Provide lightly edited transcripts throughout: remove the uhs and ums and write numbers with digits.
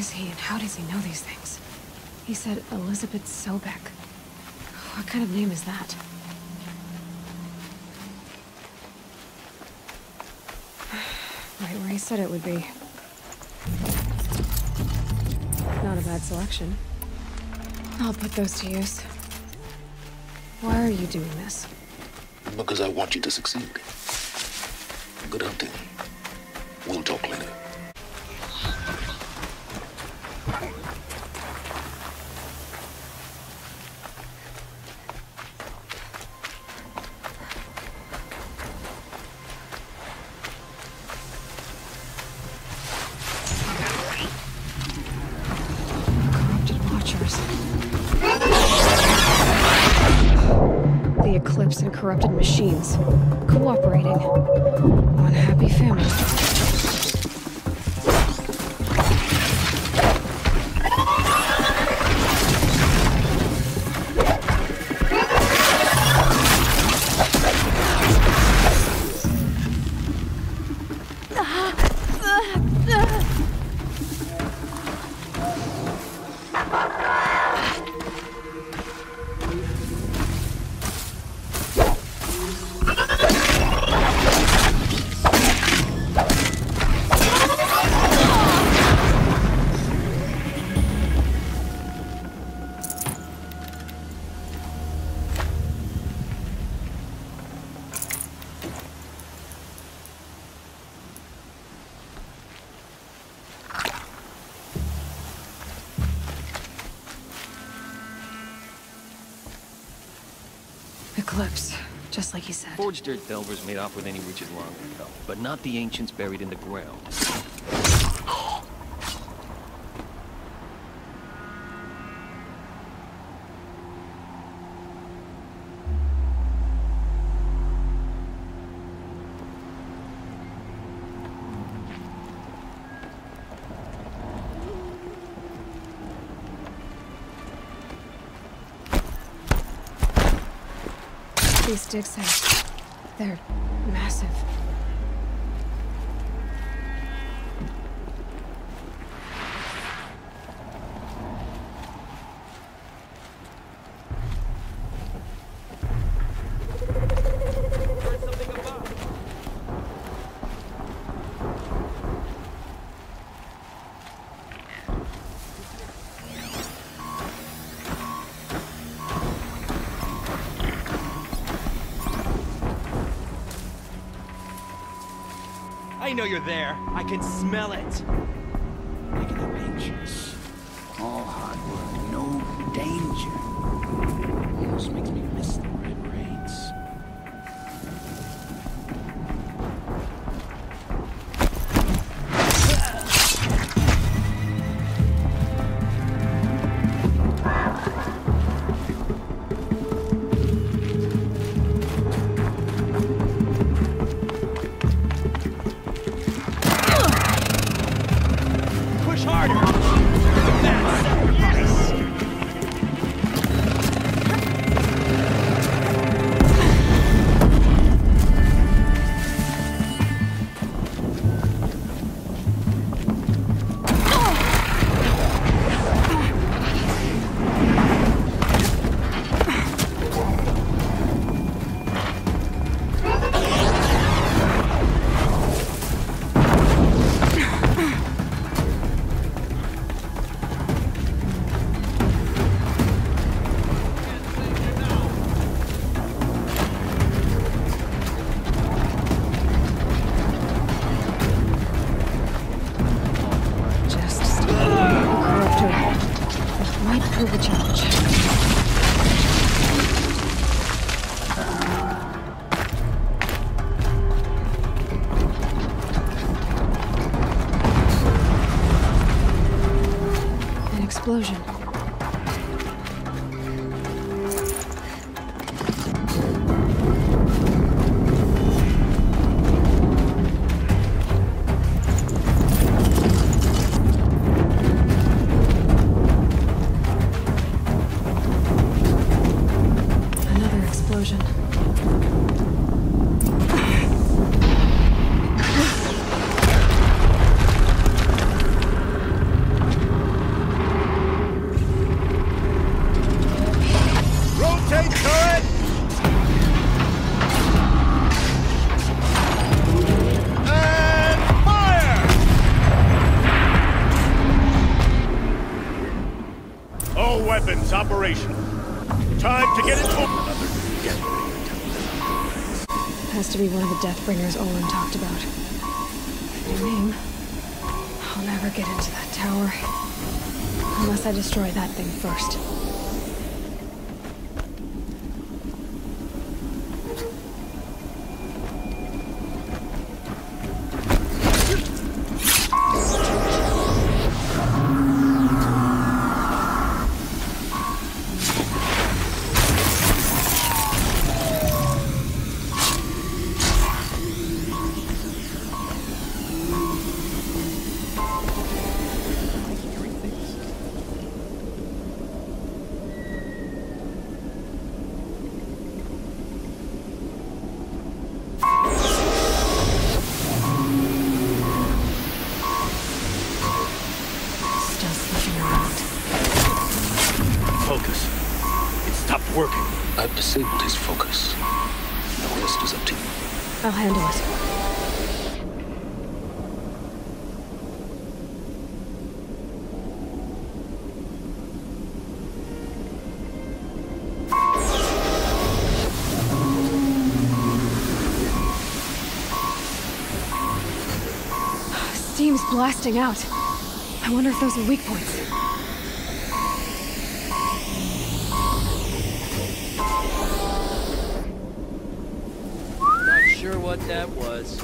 is he and how does he know these things? He said Elizabeth Sobek. What kind of name is that? Right where he said it would be. Not a bad selection. I'll put those to use. Why are you doing this? Because I want you to succeed. Good hunting. We'll talk later. Corrupted Watchers. The Eclipse and corrupted machines. Cooperating. One happy family. Eclipse, just like you said. Forged dirt delvers made off with any riches long ago, but not the ancients buried in the ground. These dig sites, they're massive. I know you're there. I can smell it. Making them anxious. All hard work, no danger. Almost makes me miss the red raids. Prove a challenge. An explosion. It's operational. Time to get it moving. Another Deathbringer. Has to be one of the Deathbringers Olin talked about. New name. I'll never get into that tower. Unless I destroy that thing first. Focus. It stopped working. I've disabled his focus. The rest is up to you. I'll handle it. Steam's blasting out. I wonder if those are weak points. Not sure what that was.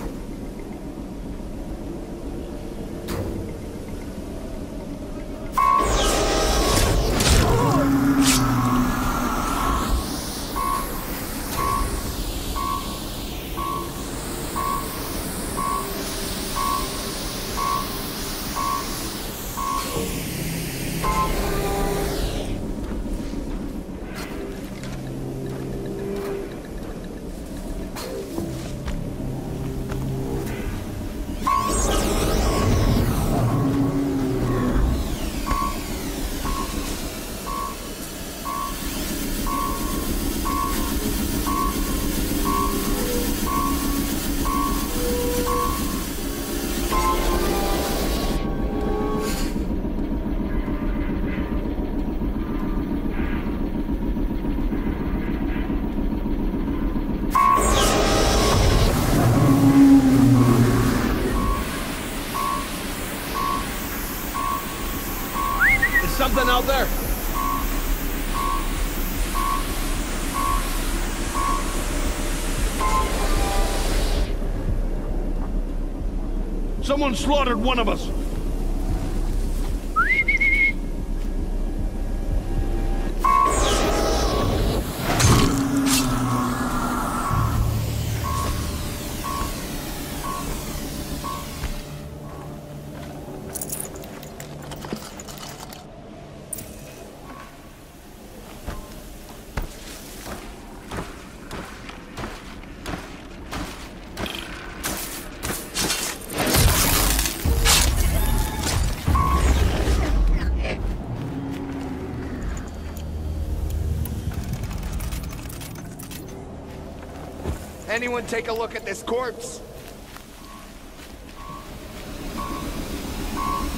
Something out there. Someone slaughtered one of us. Anyone take a look at this corpse?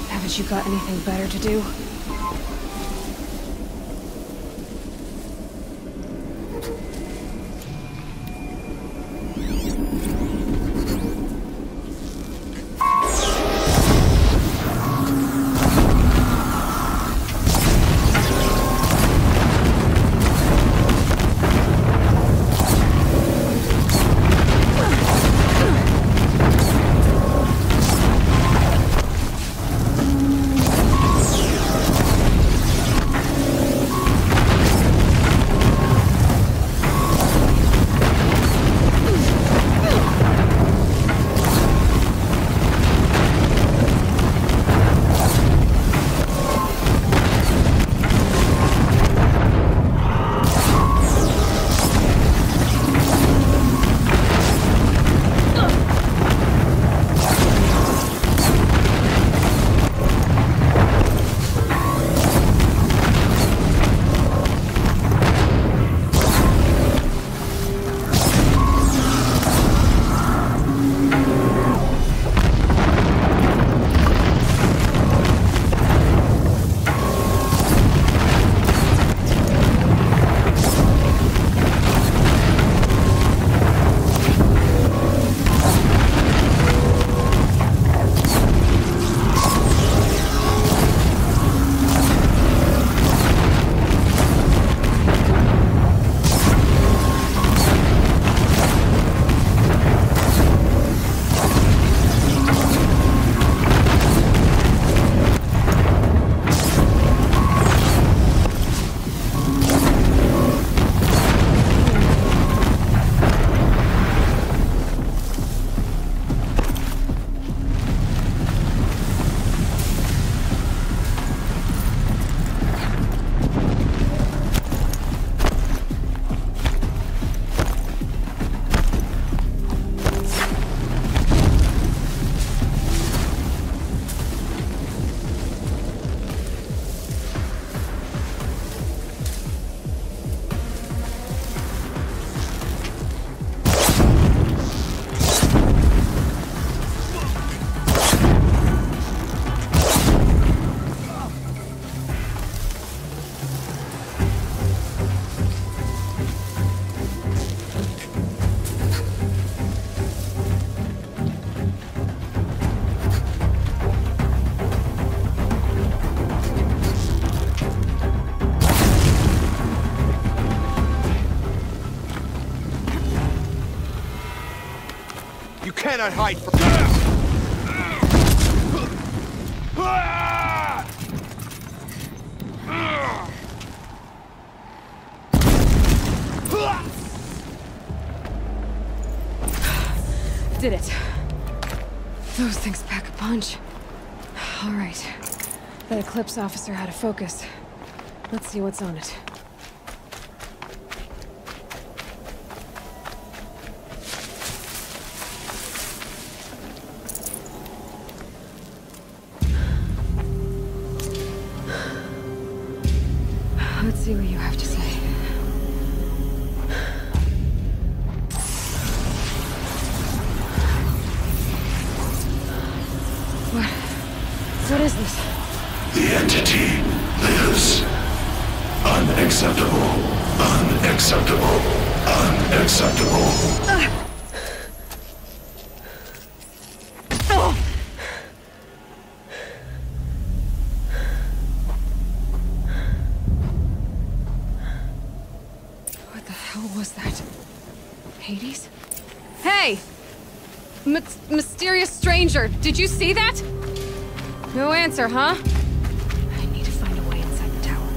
Haven't you got anything better to do? You cannot hide from... Did it. Those things pack a punch. All right. That Eclipse officer had a focus. Let's see what's on it. Let's see what you have to say. What is this? The entity lives. Unacceptable. Unacceptable. Unacceptable. What the hell was that? Hades? Hey! Mysterious stranger, did you see that? No answer, huh? I need to find a way inside the tower.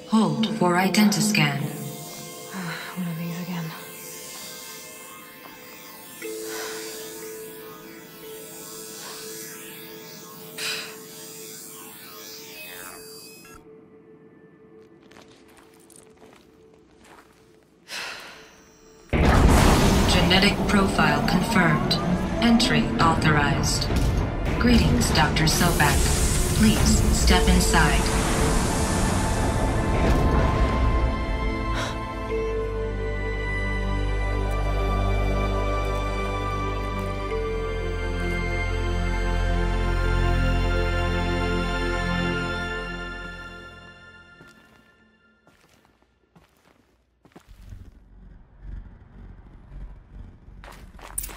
Hold for identiscan. One of these again. Genetic profile confirmed. Entry authorized. Greetings, Dr. Sobak. Please step inside.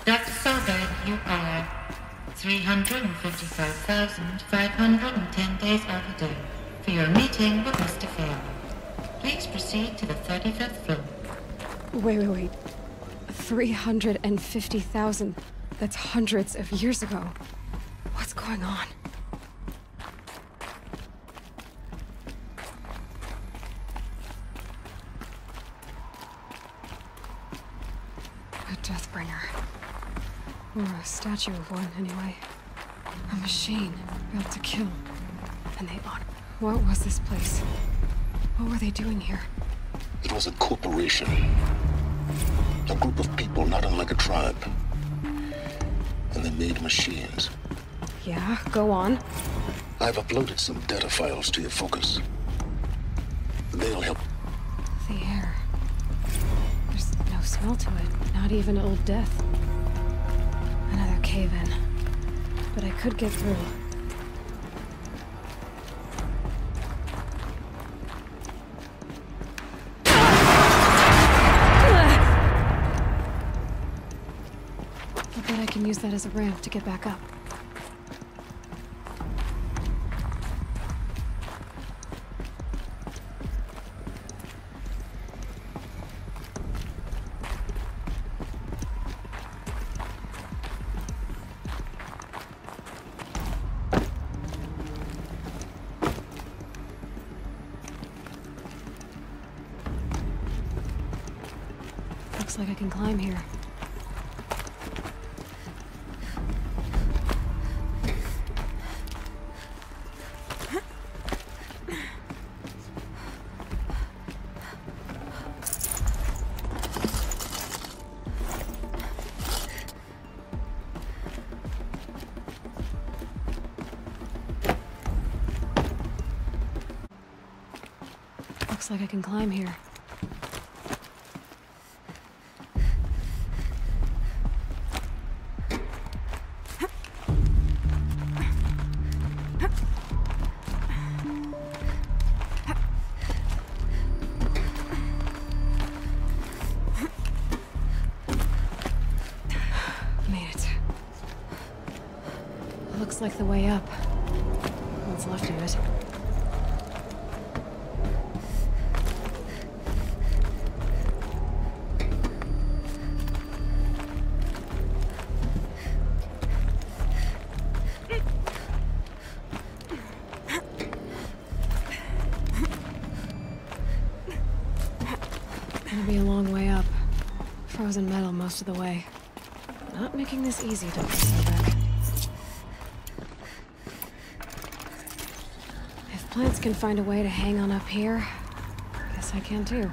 Dr. Sobak, you are 355,510 days out of day for your meeting with Mr. Fair. Please proceed to the 35th floor. Wait. 350,000. That's hundreds of years ago. What's going on? A Deathbringer. Or a statue of one, anyway. A machine built to kill. And they honor. What was this place? What were they doing here? It was a corporation. A group of people not unlike a tribe. And they made machines. Yeah, go on. I've uploaded some data files to your focus. They'll help. The air. There's no smell to it. Not even Old Death. Another cave-in. But I could get through. I bet I can use that as a ramp to get back up. Looks like I can climb here. Looks like I can climb here. Looks like the way up. What's left of it. Gonna be a long way up. Frozen metal most of the way. Not making this easy, Dr. Sobek. If plants can find a way to hang on up here, guess I can too.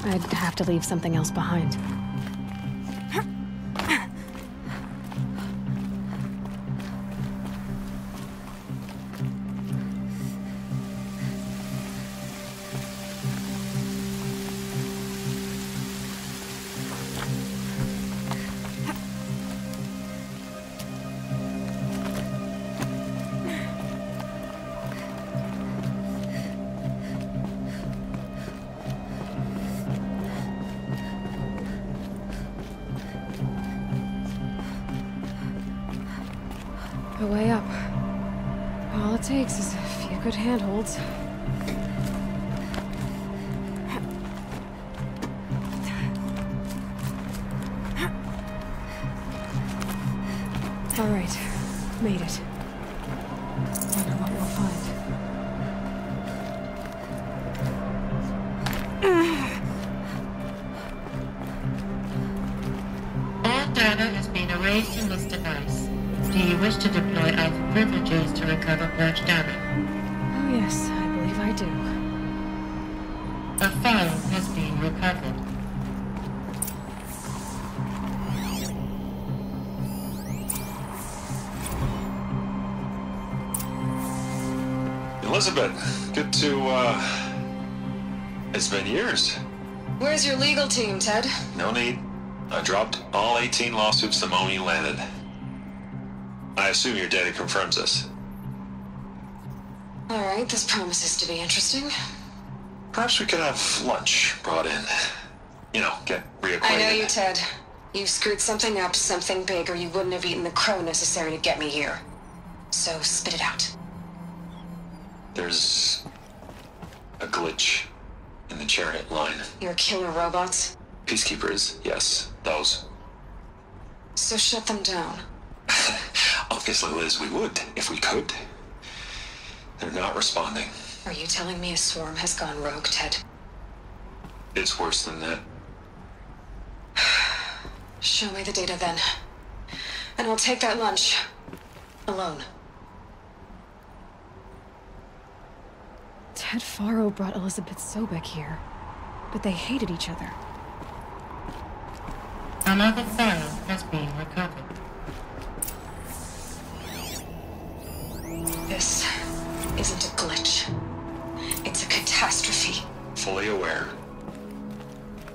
I'd have to leave something else behind. The way up. All it takes is a few good handholds. All right, made it. Wonder what we'll find. All data has been erased in this device. Do you wish to deploy Alpha privileges to recover purged data? Oh yes, I believe I do. A file has been recovered. Elizabeth, good to, it's been years. Where's your legal team, Ted? No need. I dropped all 18 lawsuits the moment you landed. I assume your data confirms this. All right, this promises to be interesting. Perhaps we could have lunch brought in. You know, get reacquainted. I know you, Ted. You've screwed something up, something big, or you wouldn't have eaten the crow necessary to get me here. So spit it out. There's a glitch in the chariot line. Your killer robots? Peacekeepers, yes, those. So shut them down. Obviously, Liz, we would, if we could. They're not responding. Are you telling me a swarm has gone rogue, Ted? It's worse than that. Show me the data then. And I'll take that lunch. Alone. Ted Faro brought Elizabeth Sobek here, but they hated each other. Another file has been recovered. This isn't a glitch. It's a catastrophe. Fully aware.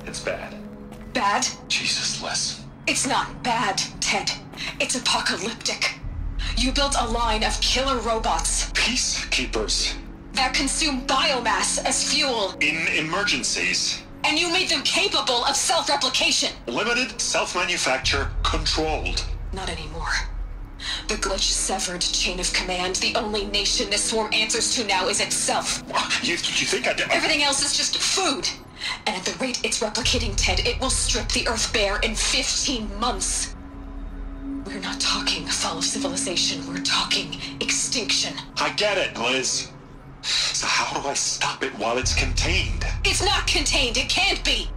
It's bad. Bad? Jesus, Liz. It's not bad, Ted. It's apocalyptic. You built a line of killer robots. Peacekeepers. That consume biomass as fuel. In emergencies. And you made them capable of self-replication. Limited, self-manufacture, controlled. Not anymore. The glitch severed chain of command. The only nation this swarm answers to now is itself. You think I did? Everything else is just food. And at the rate it's replicating, Ted, it will strip the Earth bare in 15 months. We're not talking fall of civilization. We're talking extinction. I get it, Liz. So how do I stop it while it's contained? It's not contained. It can't be.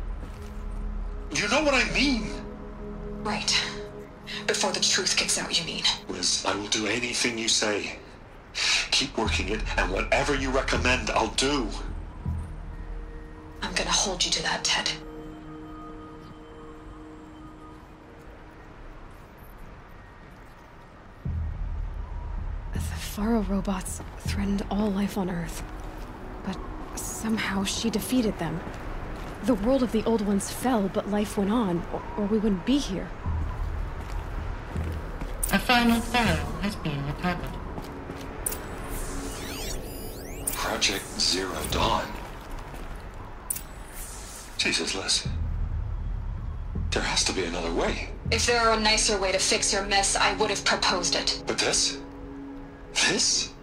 You know what I mean? Right. Before the truth gets out, you mean? Liz, I will do anything you say. Keep working it, and whatever you recommend, I'll do. I'm gonna hold you to that, Ted. The Faro robots threatened all life on Earth. But somehow she defeated them. The world of the old ones fell, but life went on, or we wouldn't be here. A final file has been recovered. Project Zero Dawn. Jesus, Liz. There has to be another way. If there were a nicer way to fix your mess, I would have proposed it. But this? This?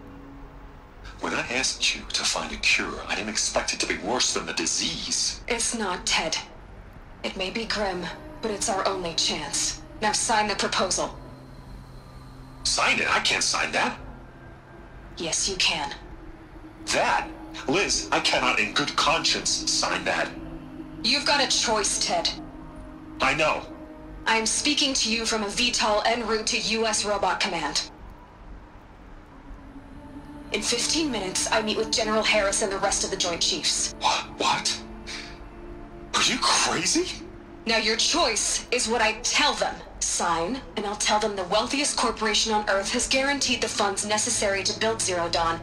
When I asked you to find a cure, I didn't expect it to be worse than the disease. It's not, Ted. It may be grim, but it's our only chance. Now sign the proposal. Sign it? I can't sign that. Yes, you can. That? Liz, I cannot in good conscience sign that. You've got a choice, Ted. I know. I am speaking to you from a VTOL en route to U.S. Robot Command. In 15 minutes, I meet with General Harris and the rest of the Joint Chiefs. What? Are you crazy? Now your choice is what I tell them. Sign, and I'll tell them the wealthiest corporation on Earth has guaranteed the funds necessary to build Zero Dawn.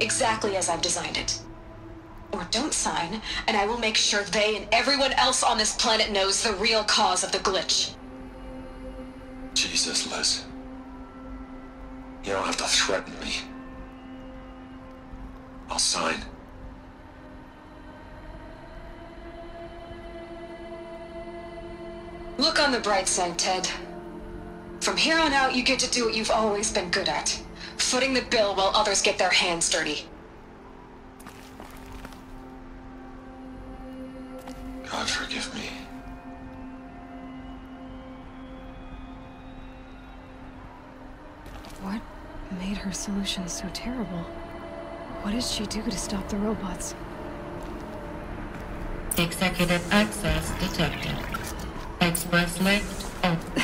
Exactly as I've designed it. Or don't sign, and I will make sure they and everyone else on this planet knows the real cause of the glitch. Jesus, Liz. You don't have to threaten me. I'll sign. Look on the bright side, Ted. From here on out, you get to do what you've always been good at. Footing the bill while others get their hands dirty. God forgive me. What made her solution so terrible? What did she do to stop the robots? Executive access detected. Express lift open.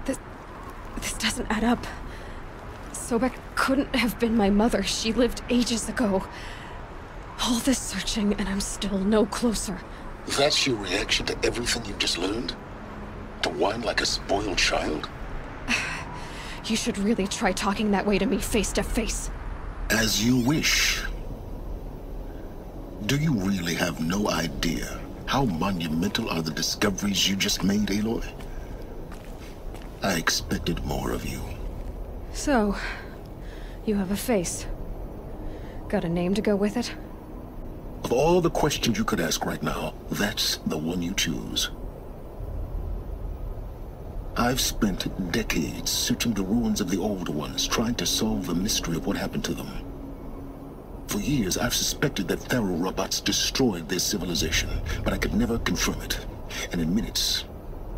This doesn't add up. Sobek couldn't have been my mother. She lived ages ago. All this searching, and I'm still no closer. That's your reaction to everything you've just learned? To whine like a spoiled child? You should really try talking that way to me face to face. As you wish. Do you really have no idea how monumental are the discoveries you just made, Aloy? I expected more of you. So, you have a face. Got a name to go with it? Of all the questions you could ask right now, that's the one you choose. I've spent decades searching the ruins of the old ones, trying to solve the mystery of what happened to them. For years, I've suspected that Pharaoh robots destroyed their civilization, but I could never confirm it. And in minutes,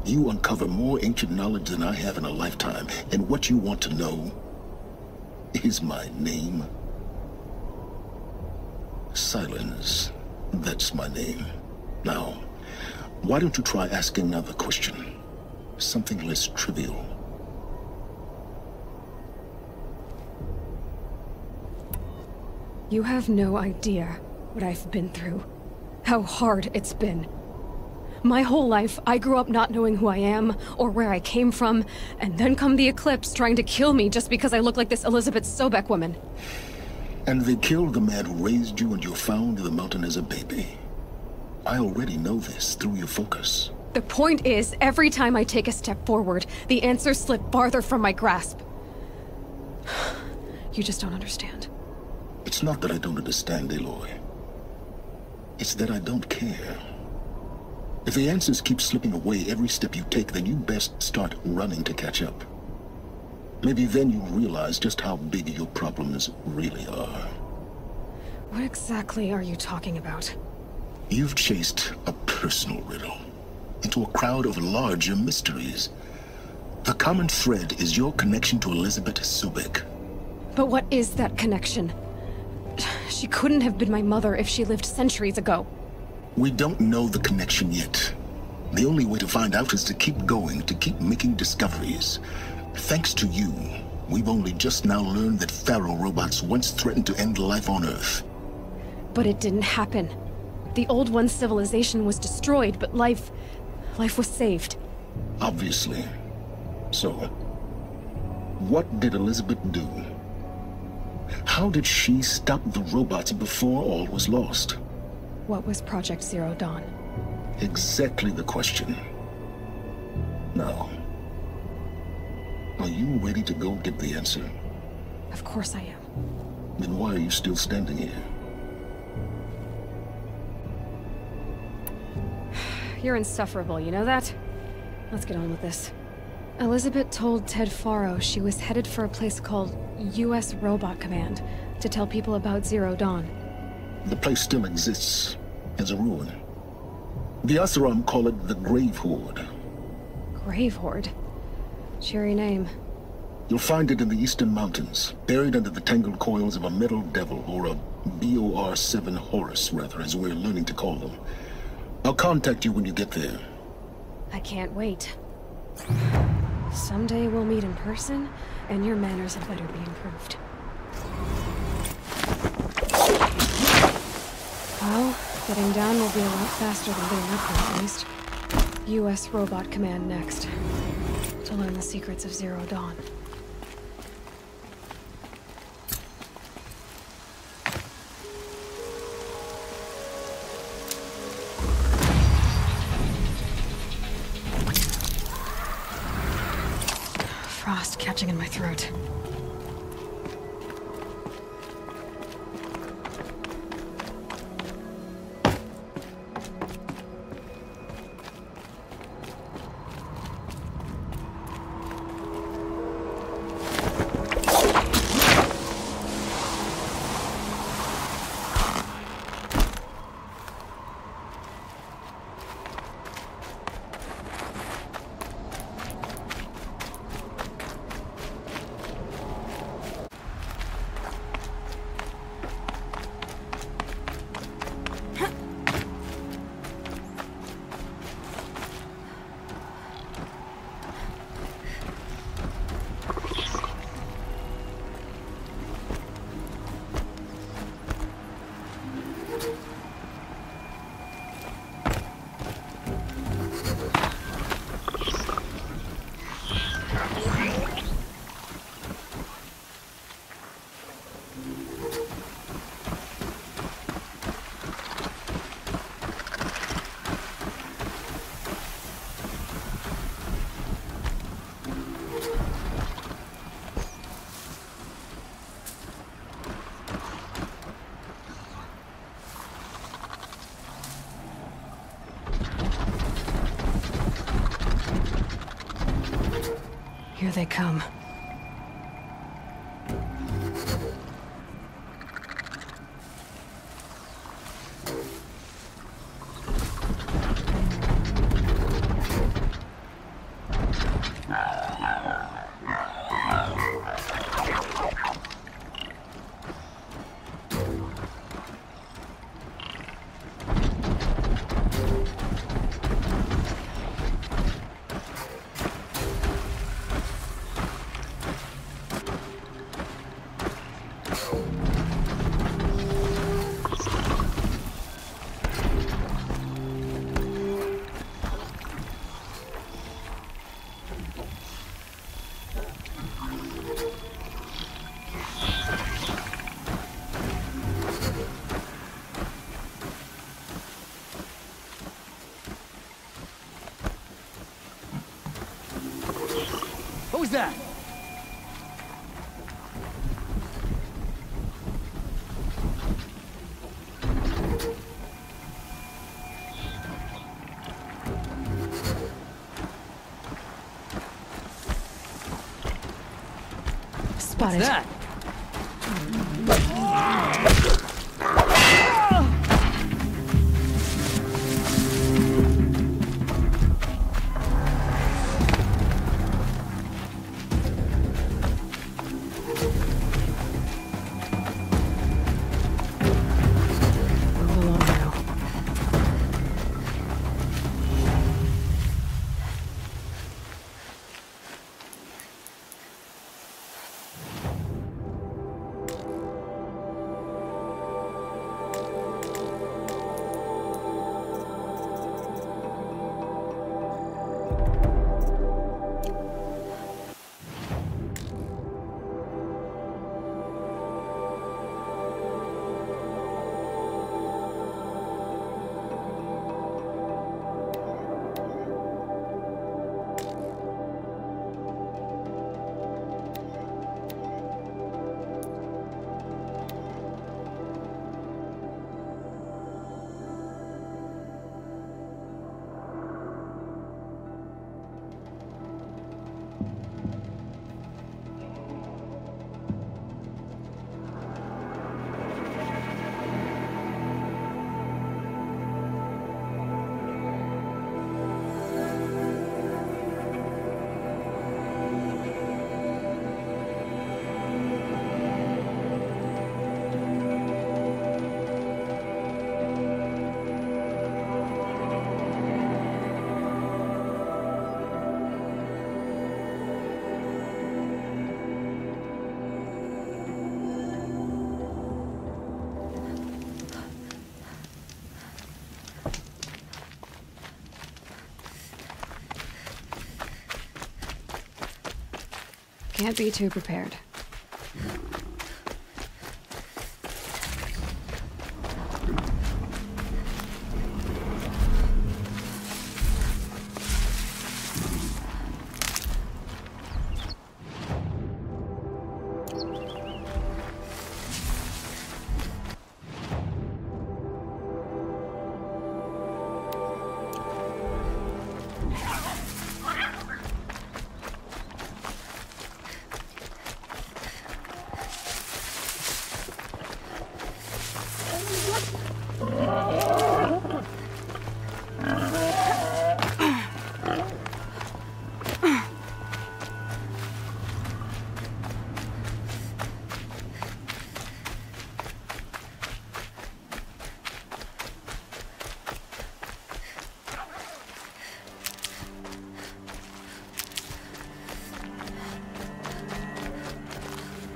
you uncover more ancient knowledge than I have in a lifetime. And what you want to know is my name. Silence. That's my name. Now, why don't you try asking another question? Something less trivial. You have no idea what I've been through. How hard it's been. My whole life, I grew up not knowing who I am, or where I came from, and then come the Eclipse trying to kill me just because I look like this Elizabeth Sobek woman. And they killed the man who raised you and you found in the mountain as a baby. I already know this through your focus. The point is, every time I take a step forward, the answers slip farther from my grasp. You just don't understand. It's not that I don't understand, Aloy. It's that I don't care. If the answers keep slipping away every step you take, then you best start running to catch up. Maybe then you'll realize just how big your problems really are. What exactly are you talking about? You've chased a personal riddle into a crowd of larger mysteries. The common thread is your connection to Elizabeth Sobek. But what is that connection? She couldn't have been my mother if she lived centuries ago. We don't know the connection yet. The only way to find out is to keep going, to keep making discoveries. Thanks to you, we've only just now learned that Pharaoh robots once threatened to end life on Earth. But it didn't happen. The old one's civilization was destroyed, but life was saved. Obviously. So, what did Elizabeth do? How did she stop the robots before all was lost? What was Project Zero Dawn? Exactly the question. Now, are you ready to go get the answer? Of course I am. Then why are you still standing here? You're insufferable, you know that? Let's get on with this. Elizabeth told Ted Faro she was headed for a place called U.S. Robot Command to tell people about Zero Dawn. The place still exists as a ruin. The Asaram call it the Grave Horde. Grave Horde? Cheery name. You'll find it in the Eastern Mountains, buried under the tangled coils of a metal devil, or a BOR-7 Horus, rather, as we're learning to call them. I'll contact you when you get there. I can't wait. Someday we'll meet in person, and your manners had better be improved. Well, getting down will be a lot faster than getting up here, at least. U.S. Robot Command next. To learn the secrets of Zero Dawn. Frost catching in my throat. Here they come. was that? Spotted. What's that? Move along now. Can't be too prepared.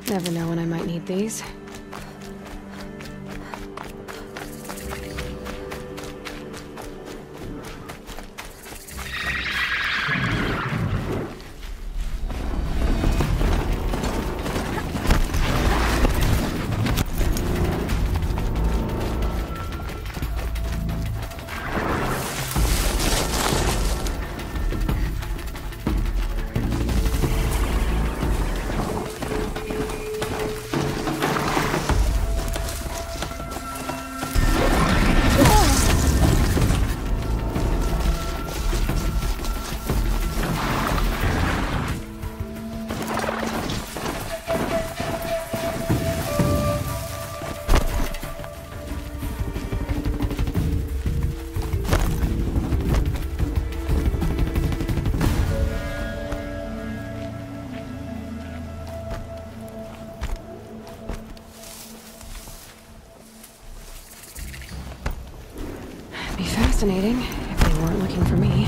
Never know when I might need these. Be fascinating if they weren't looking for me.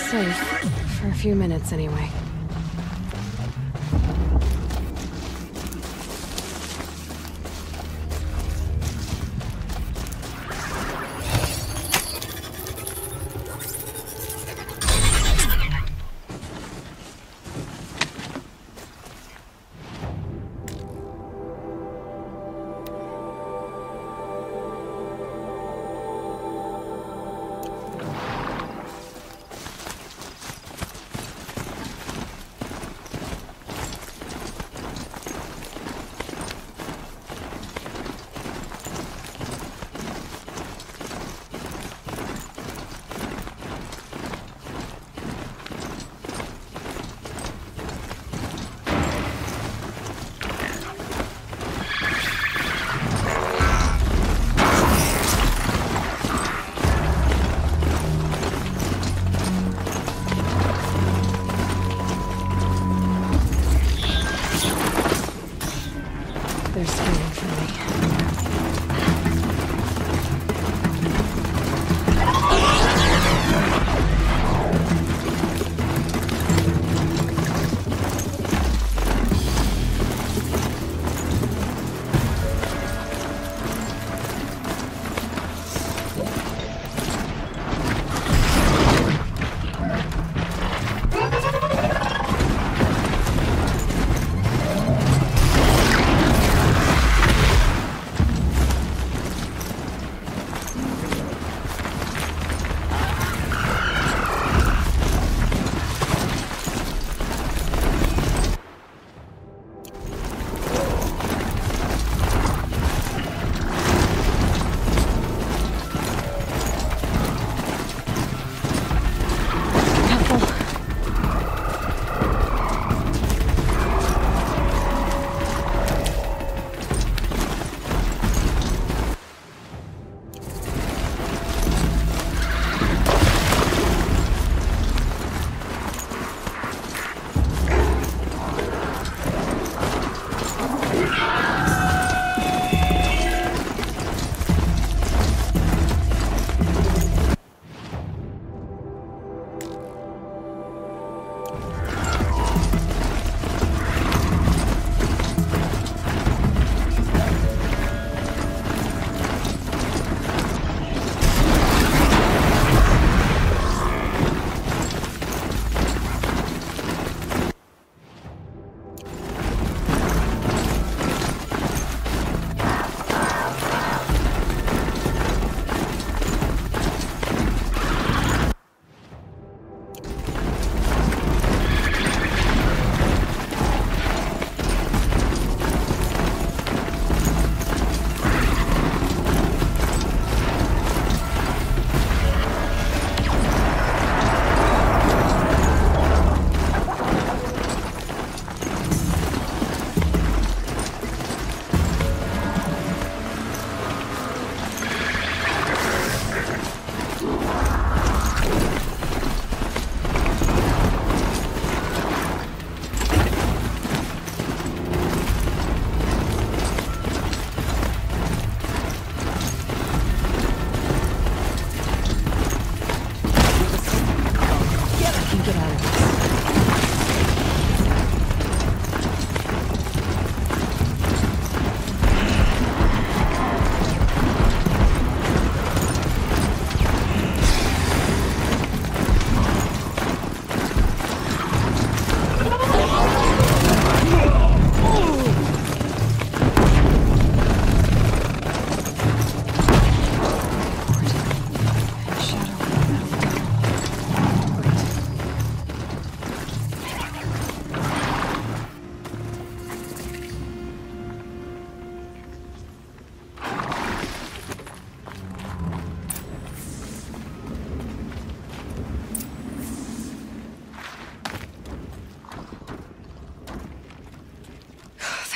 safe. For a few minutes, anyway. They're screaming for me.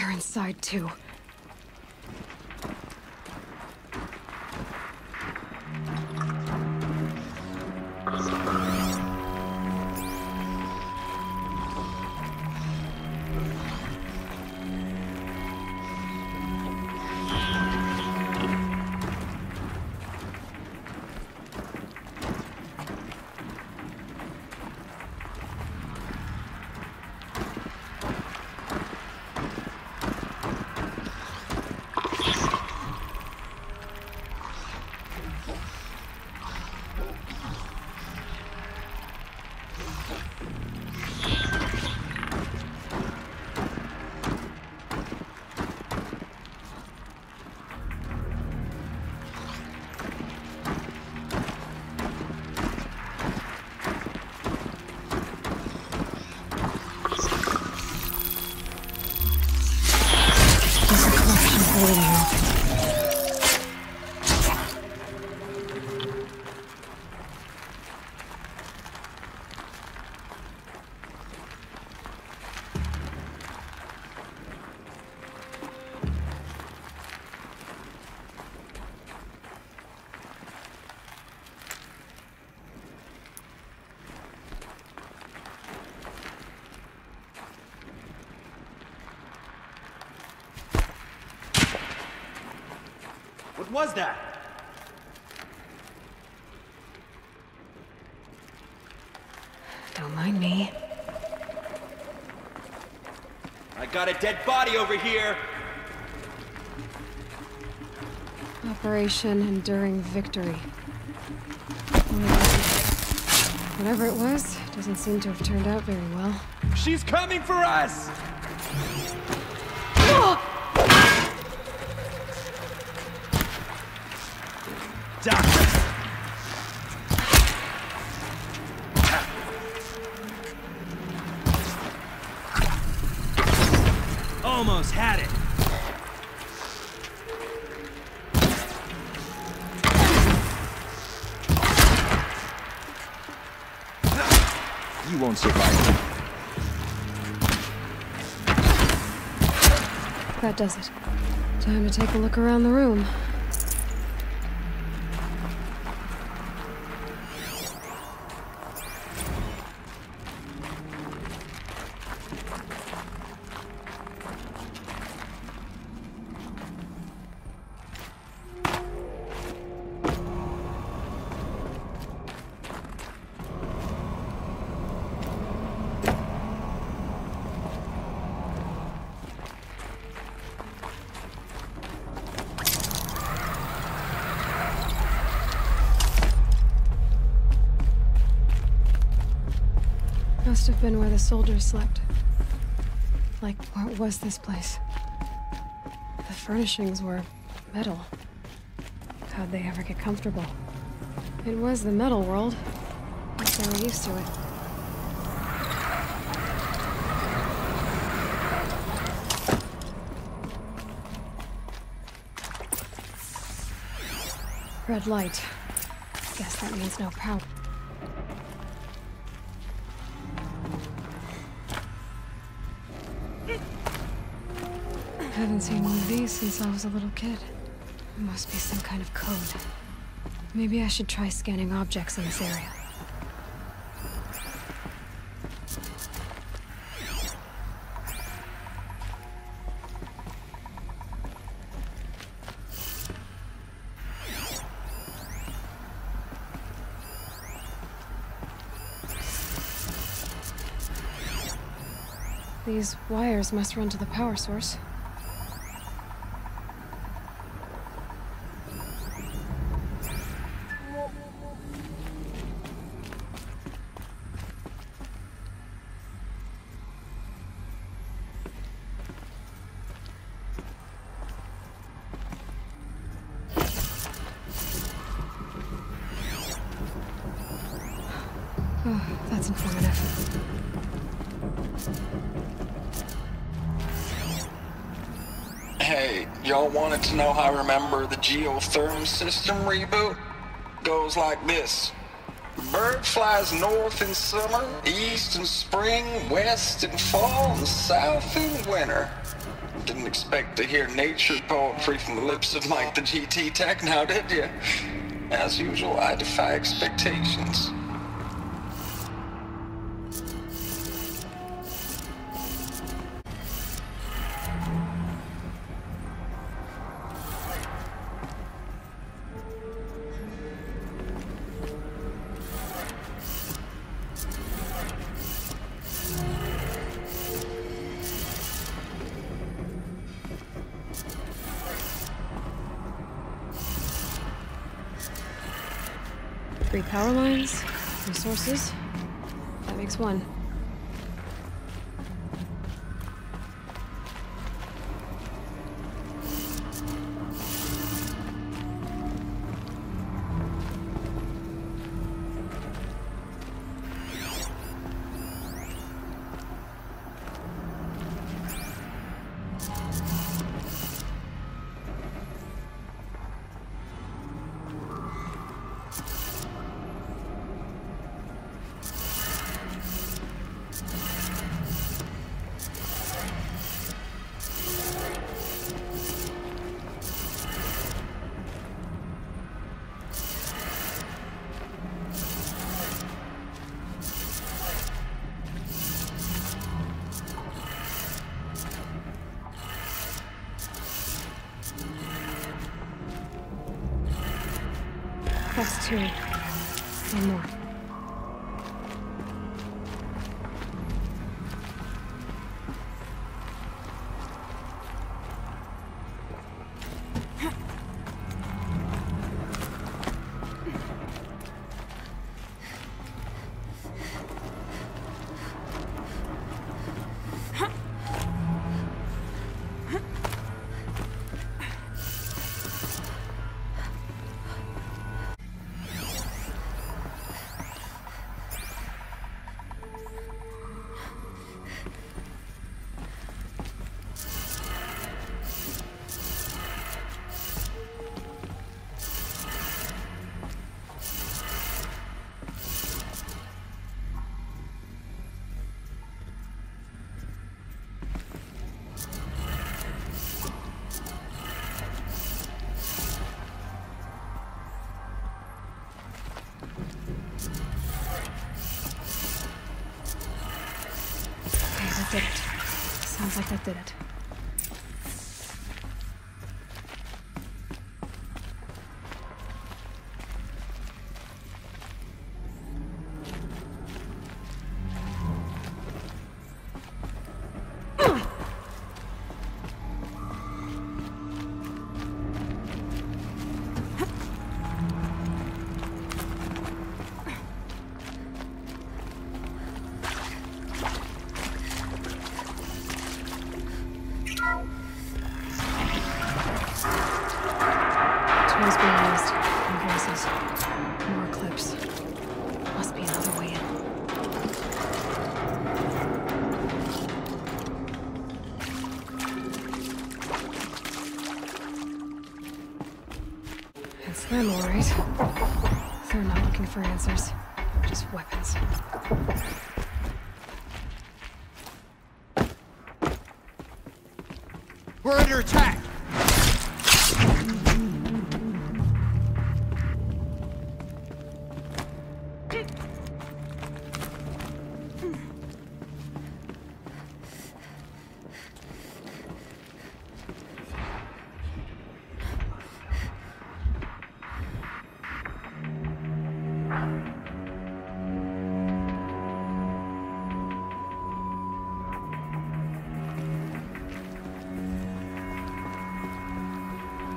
They're inside, too. was that? Don't mind me. I got a dead body over here! Operation Enduring Victory. Whatever it was, doesn't seem to have turned out very well. She's coming for us! Doctor! Almost had it. You won't survive. That does it. Time to take a look around the room. Must have been where the soldiers slept. Like, what was this place? The furnishings were metal. How'd they ever get comfortable? It was the metal world. Guess they were used to it. Red light. Guess that means no power. I haven't seen one of these since I was a little kid. It must be some kind of code. Maybe I should try scanning objects in this area. These wires must run to the power source. Oh, that's informative. Hey, y'all wanted to know how I remember the geotherm system reboot? Goes like this. Bird flies north in summer, east in spring, west in fall, and south in winter. Didn't expect to hear nature poetry from the lips of Mike the GT Tech now, did you? As usual, I defy expectations. Three power lines, resources. That makes one. That's two. One more. Did it. Sounds like that did it. Tools being used. And voices. More clips. Must be another way in. It's them, all right. They're not looking for answers. Just weapons. We're under attack!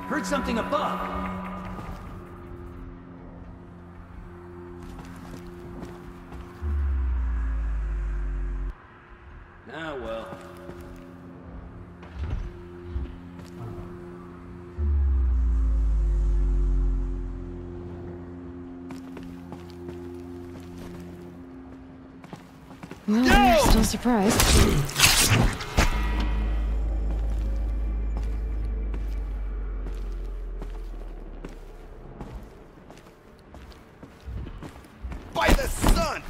Heard something above. Ah, well. Well, we're still surprised. By the sun!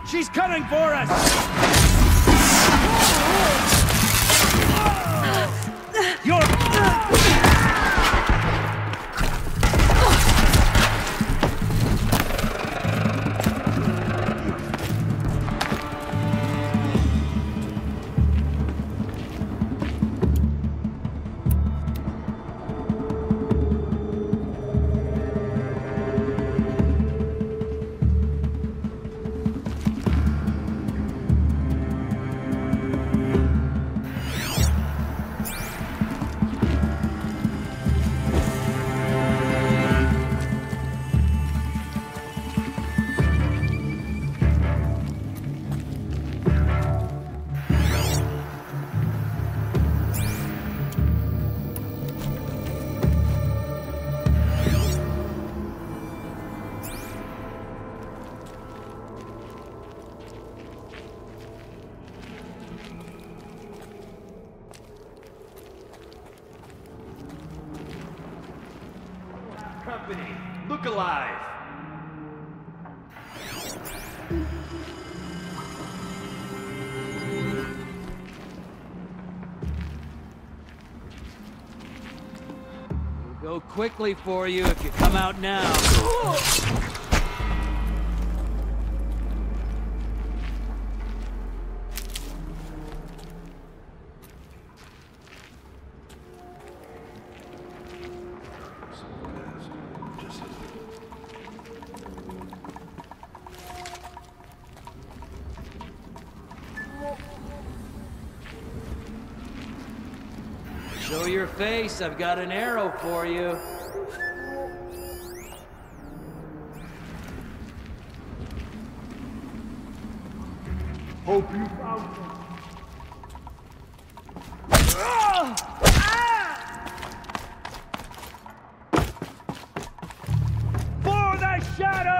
She's coming for us! You're... company. Look alive. It'll go quickly for you if you come out now. Show your face, I've got an arrow for you. Hope you found them. For the shadow!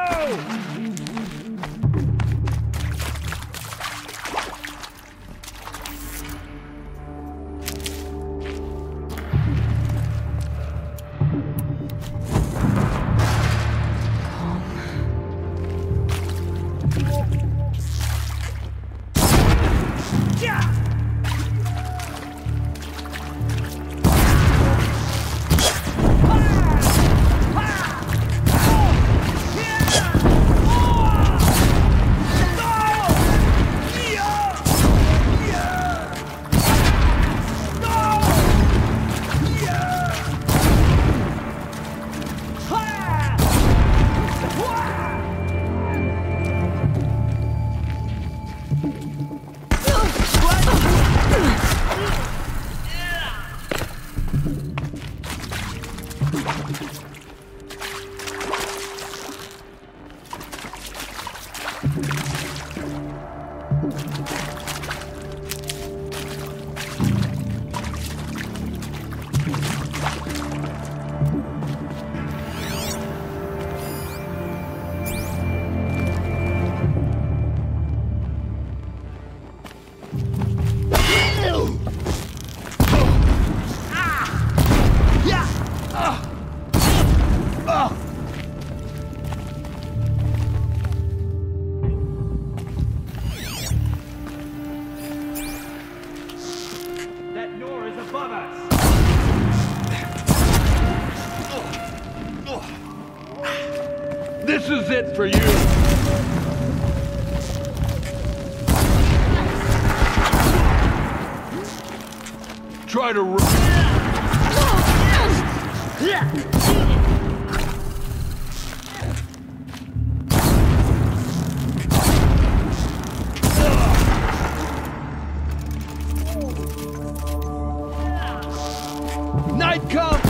This is it for you! Try to run. Night comes!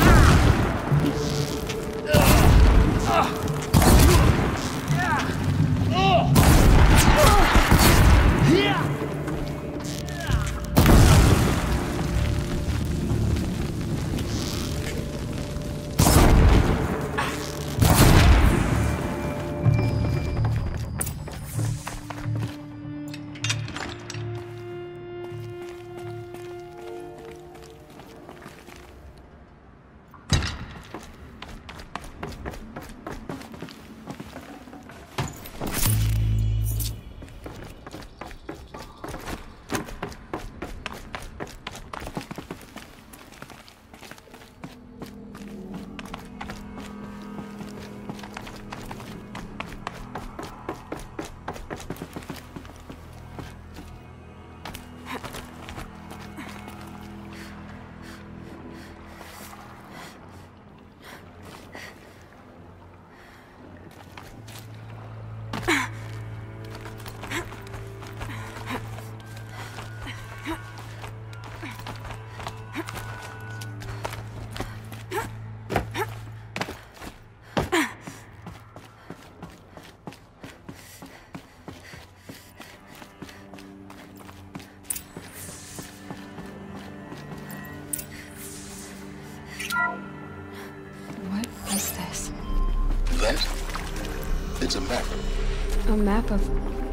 What is this? That? It's a map. A map of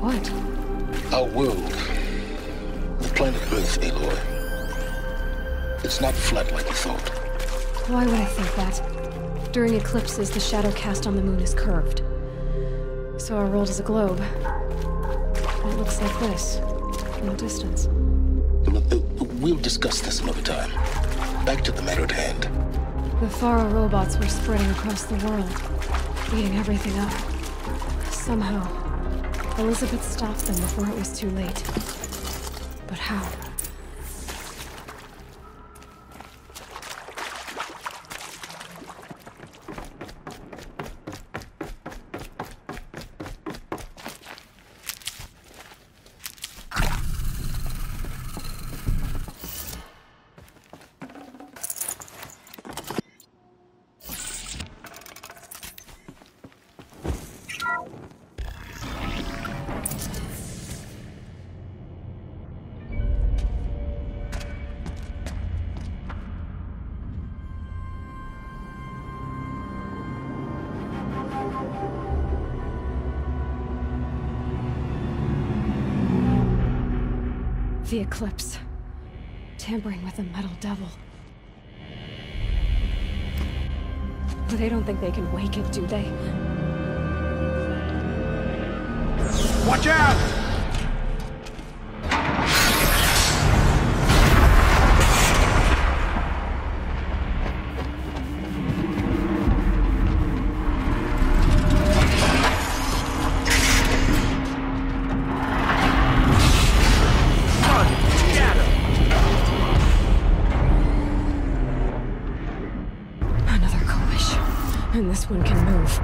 what? Our world. The planet Earth, Aloy. It's not flat like you thought. Why would I think that? During eclipses, the shadow cast on the moon is curved. So our world is a globe. It looks like this, from a distance. We'll discuss this another time. Back to the matter at hand. The Thara robots were spreading across the world, eating everything up. Somehow, Elizabeth stopped them before it was too late. But how? The eclipse. Tampering with the metal devil. But they don't think they can wake it, do they? Watch out! And this one can move.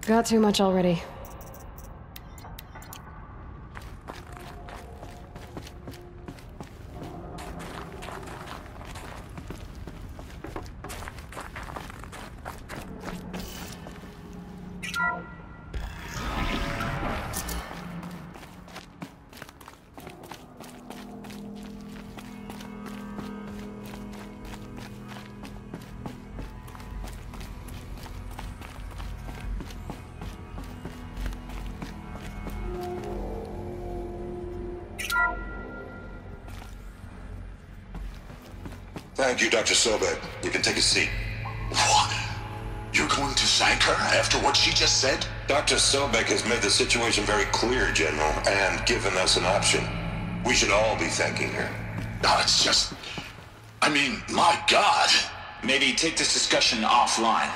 Got too much already. Thank you, Dr. Sobek. You can take a seat. What? You're going to thank her after what she just said? Dr. Sobek has made the situation very clear, General, and given us an option. We should all be thanking her. No, it's just... I mean, my God. Maybe take this discussion offline.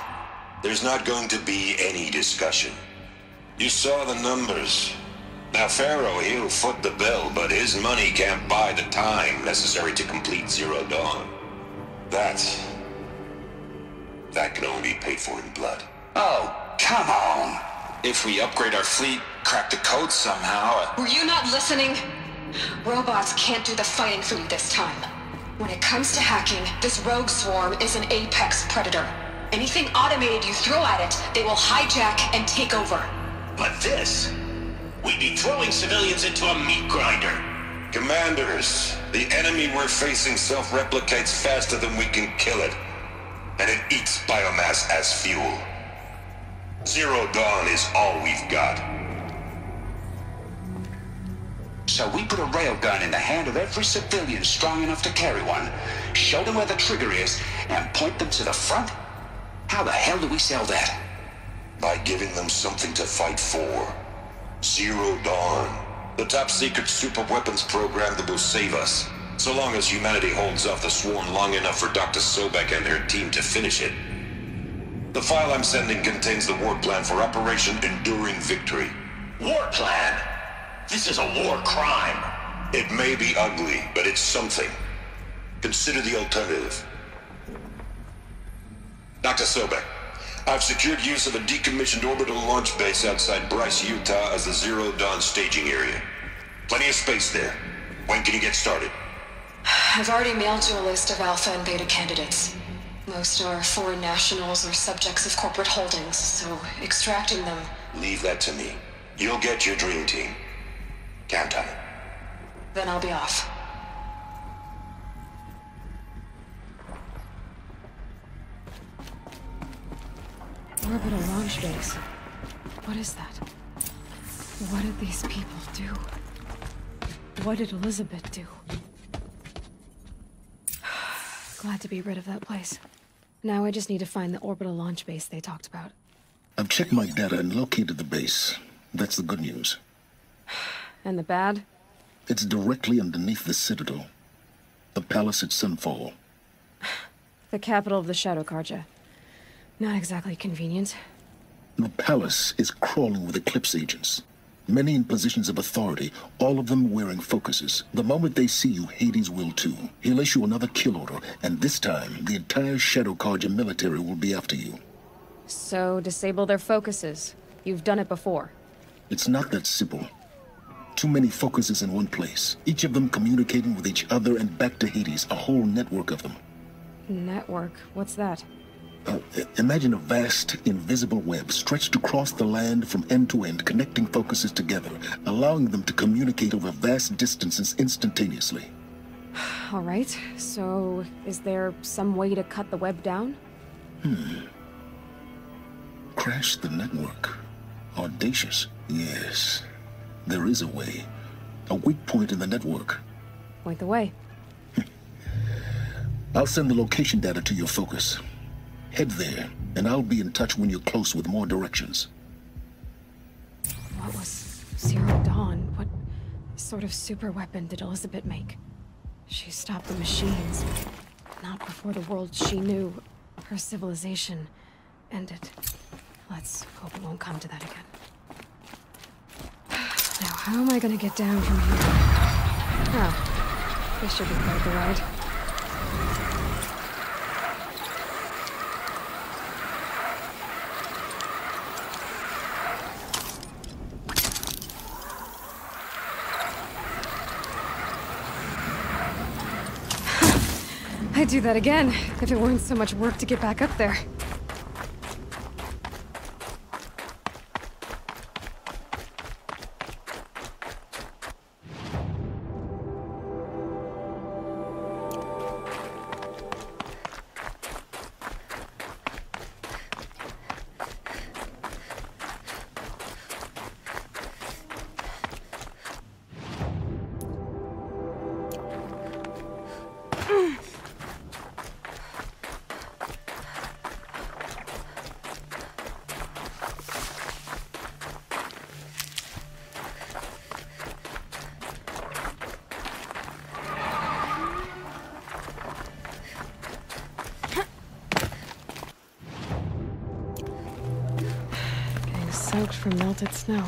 There's not going to be any discussion. You saw the numbers. Now, Pharaoh, he'll foot the bill, but his money can't buy the time necessary to complete Zero Dawn. That can only be paid for in blood. Oh, come on. If we upgrade our fleet, crack the code somehow... Were you not listening? Robots can't do the fighting for you this time. When it comes to hacking, this rogue swarm is an apex predator. Anything automated you throw at it, they will hijack and take over. But this... We'd be throwing civilians into a meat grinder. Commanders, the enemy we're facing self-replicates faster than we can kill it. And it eats biomass as fuel. Zero Dawn is all we've got. So we put a railgun in the hand of every civilian strong enough to carry one, show them where the trigger is, and point them to the front? How the hell do we sell that? By giving them something to fight for. Zero Dawn. The top-secret super-weapons program that will save us. So long as humanity holds off the swarm long enough for Dr. Sobek and her team to finish it. The file I'm sending contains the war plan for Operation Enduring Victory. War plan? This is a war crime. It may be ugly, but it's something. Consider the alternative. Dr. Sobek, I've secured use of a decommissioned orbital launch base outside Bryce, Utah as the Zero Dawn staging area. Plenty of space there. When can you get started? I've already mailed you a list of alpha and beta candidates. Most are foreign nationals or subjects of corporate holdings, so extracting them... Leave that to me. You'll get your dream team. Count on it. Then I'll be off. Orbital launch base. What is that? What did these people do? What did Elizabeth do? Glad to be rid of that place. Now I just need to find the orbital launch base they talked about. I've checked my data and located the base. That's the good news. And the bad? It's directly underneath the Citadel. The palace at Sunfall. The capital of the Shadow Carja. Not exactly convenient. The palace is crawling with Eclipse agents. Many in positions of authority, all of them wearing focuses. The moment they see you, Hades will too. He'll issue another kill order, and this time, the entire Shadow Carja military will be after you. So, disable their focuses. You've done it before. It's not that simple. Too many focuses in one place, each of them communicating with each other and back to Hades, a whole network of them. Network? What's that? Imagine a vast, invisible web stretched across the land from end to end, connecting focuses together, allowing them to communicate over vast distances instantaneously. All right, so is there some way to cut the web down? Crash the network. Audacious. Yes, there is a way. A weak point in the network. Point the way. I'll send the location data to your focus. Head there, and I'll be in touch when you're close with more directions. What was Zero Dawn? What sort of super weapon did Elizabeth make? She stopped the machines. Not before the world she knew, her civilization, ended. Let's hope it won't come to that again. Now, how am I gonna get down from here? Oh, this should be quite the ride. I'd do that again, if it weren't so much work to get back up there. Soaked from melted snow.